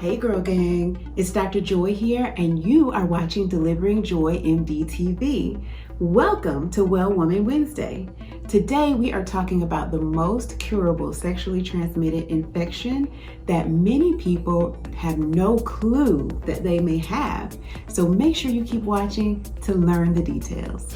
Hey girl gang, it's Dr. Joy here and you are watching Delivering Joy MD TV. Welcome to Well Woman Wednesday. Today we are talking about the most curable sexually transmitted infection that many people have no clue that they may have. So make sure you keep watching to learn the details.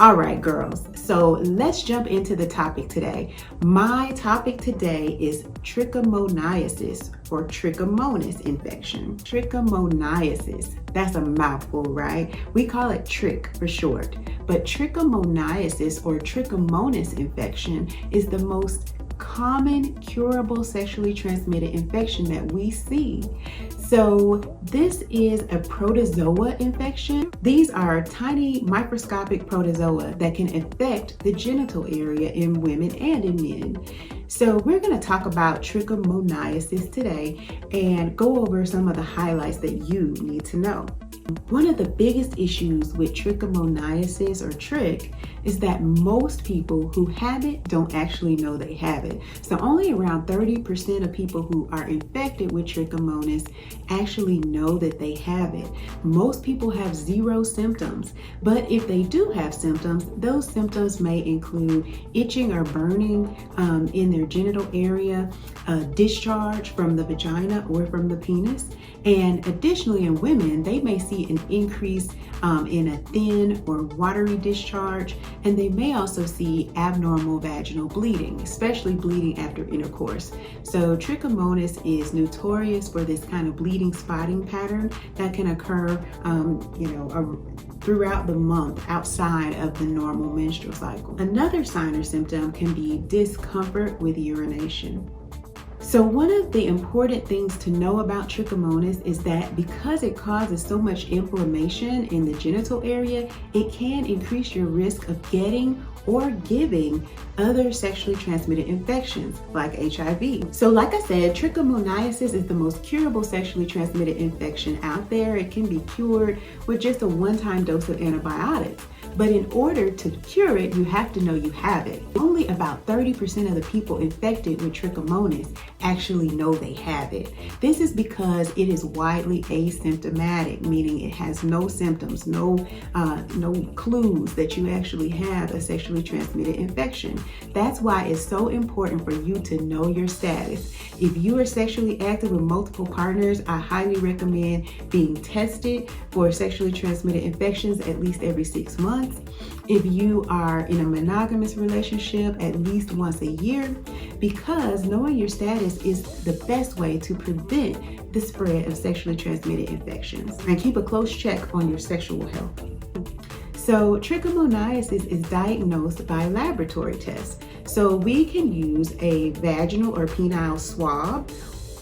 All right, girls, so let's jump into the topic today. My topic today is trichomoniasis or trichomonas infection. Trichomoniasis, that's a mouthful, right? We call it trich for short, but trichomoniasis or trichomonas infection is the most common curable sexually transmitted infection that we see. So this is a protozoa infection. These are tiny microscopic protozoa that can affect the genital area in women and in men. So we're going to talk about trichomoniasis today and go over some of the highlights that you need to know. One of the biggest issues with trichomoniasis or trich is that most people who have it don't actually know they have it. So only around 30% of people who are infected with trichomonas actually know that they have it. Most people have zero symptoms, but if they do have symptoms, those symptoms may include itching or burning in their genital area, discharge from the vagina or from the penis, and additionally in women, they may see an increase in a thin or watery discharge, and they may also see abnormal vaginal bleeding, especially bleeding after intercourse. So trichomonas is notorious for this kind of bleeding spotting pattern that can occur throughout the month outside of the normal menstrual cycle. Another sign or symptom can be discomfort with urination. So one of the important things to know about trichomonas is that because it causes so much inflammation in the genital area, it can increase your risk of getting or giving other sexually transmitted infections like HIV. So like I said, trichomoniasis is the most curable sexually transmitted infection out there. It can be cured with just a one-time dose of antibiotics. But in order to cure it, you have to know you have it. Only about 30% of the people infected with trichomonas actually know they have it. This is because it is widely asymptomatic, meaning it has no symptoms, no clues that you actually have a sexually transmitted infection. That's why it's so important for you to know your status. If you are sexually active with multiple partners, I highly recommend being tested for sexually transmitted infections at least every 6 months. If you are in a monogamous relationship, at least once a year, because knowing your status is the best way to prevent the spread of sexually transmitted infections and keep a close check on your sexual health. So trichomoniasis is diagnosed by laboratory tests. So we can use a vaginal or penile swab,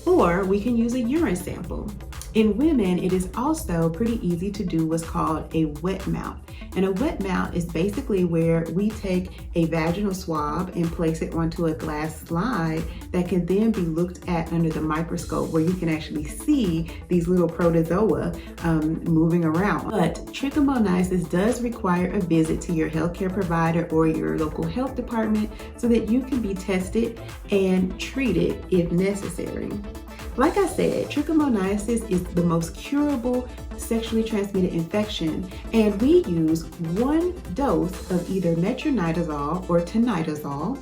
or we can use a urine sample. In women, it is also pretty easy to do what's called a wet mount. And a wet mount is basically where we take a vaginal swab and place it onto a glass slide that can then be looked at under the microscope, where you can actually see these little protozoa moving around. But trichomoniasis does require a visit to your healthcare provider or your local health department so that you can be tested and treated if necessary. Like I said, trichomoniasis is the most curable sexually transmitted infection, and we use 1 dose of either metronidazole or tinidazole.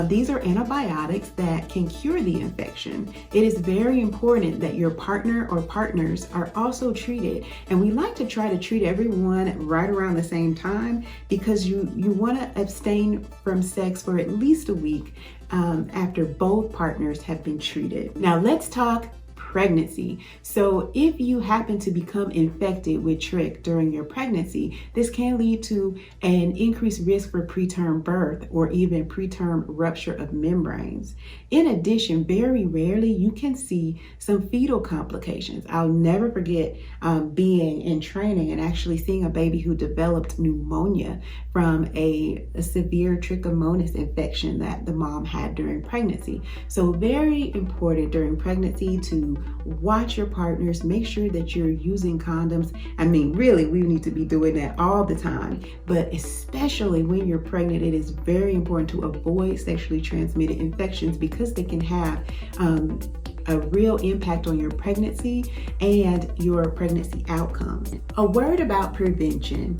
These are antibiotics that can cure the infection. It is very important that your partner or partners are also treated, and we like to try to treat everyone right around the same time because you want to abstain from sex for at least a week after both partners have been treated. Now let's talk pregnancy. So if you happen to become infected with trich during your pregnancy, this can lead to an increased risk for preterm birth or even preterm rupture of membranes. In addition, very rarely you can see some fetal complications. I'll never forget being in training and actually seeing a baby who developed pneumonia from a severe trichomonas infection that the mom had during pregnancy. So very important during pregnancy to to watch your partners, make sure that you're using condoms. I mean, really, we need to be doing that all the time, but especially when you're pregnant, it is very important to avoid sexually transmitted infections because they can have a real impact on your pregnancy and your pregnancy outcomes. A word about prevention.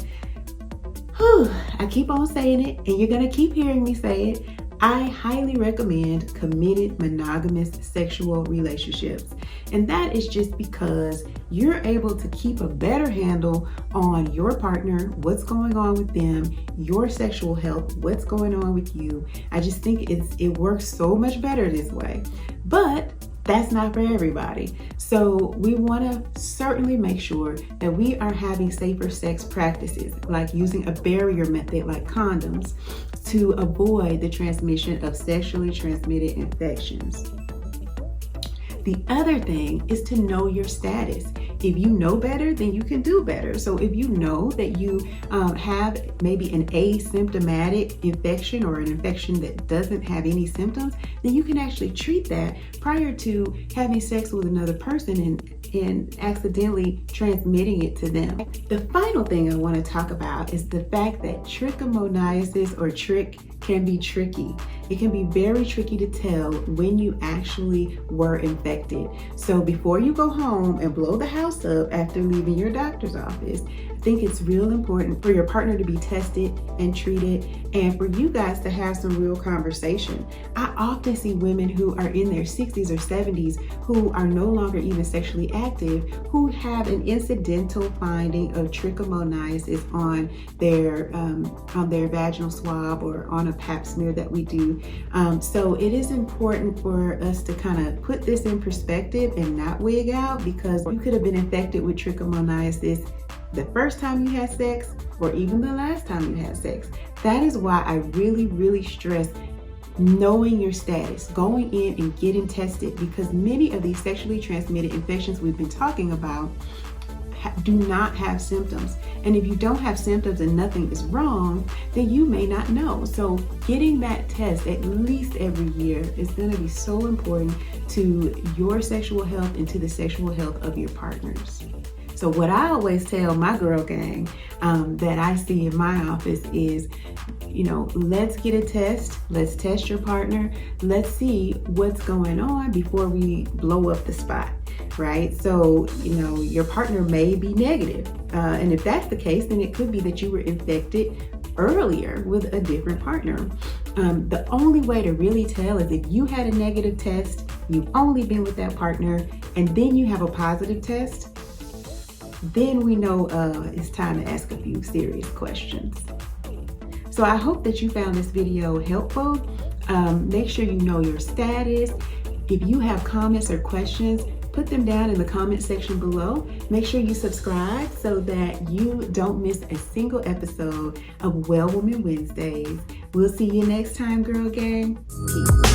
I keep on saying it, and you're gonna keep hearing me say it. I highly recommend committed monogamous sexual relationships. And that is just because you're able to keep a better handle on your partner, what's going on with them, your sexual health, what's going on with you. I just think it works so much better this way. But that's not for everybody. So we want to certainly make sure that we are having safer sex practices, like using a barrier method like condoms, to avoid the transmission of sexually transmitted infections. The other thing is to know your status. If you know better, then you can do better. So if you know that you have maybe an asymptomatic infection or an infection that doesn't have any symptoms, then you can actually treat that prior to having sex with another person and accidentally transmitting it to them. The final thing I want to talk about is the fact that trichomoniasis or trich can be tricky. It can be very tricky to tell when you actually were infected. So before you go home and blow the house up after leaving your doctor's office, I think it's real important for your partner to be tested and treated, and for you guys to have some real conversation. I often see women who are in their 60s or 70s who are no longer even sexually active, who have an incidental finding of trichomoniasis on their vaginal swab or on a pap smear that we do. So it is important for us to kind of put this in perspective and not wig out, because you could have been infected with trichomoniasis the first time you had sex or even the last time you had sex. That is why I really, really stress knowing your status, going in and getting tested, because many of these sexually transmitted infections we've been talking about do not have symptoms. And if you don't have symptoms and nothing is wrong, then you may not know. So getting that test at least every year is going to be so important to your sexual health and to the sexual health of your partners. So what I always tell my girl gang that I see in my office is, let's get a test. Let's test your partner. Let's see what's going on before we blow up the spot, right? So, your partner may be negative. And if that's the case, then it could be that you were infected earlier with a different partner. The only way to really tell is if you had a negative test, you've only been with that partner, and then you have a positive test, then we know it's time to ask a few serious questions. So I hope that you found this video helpful. Make sure you know your status. If you have comments or questions, put them down in the comment section below. Make sure you subscribe so that you don't miss a single episode of Well Woman Wednesdays. We'll see you next time, girl gang. Peace.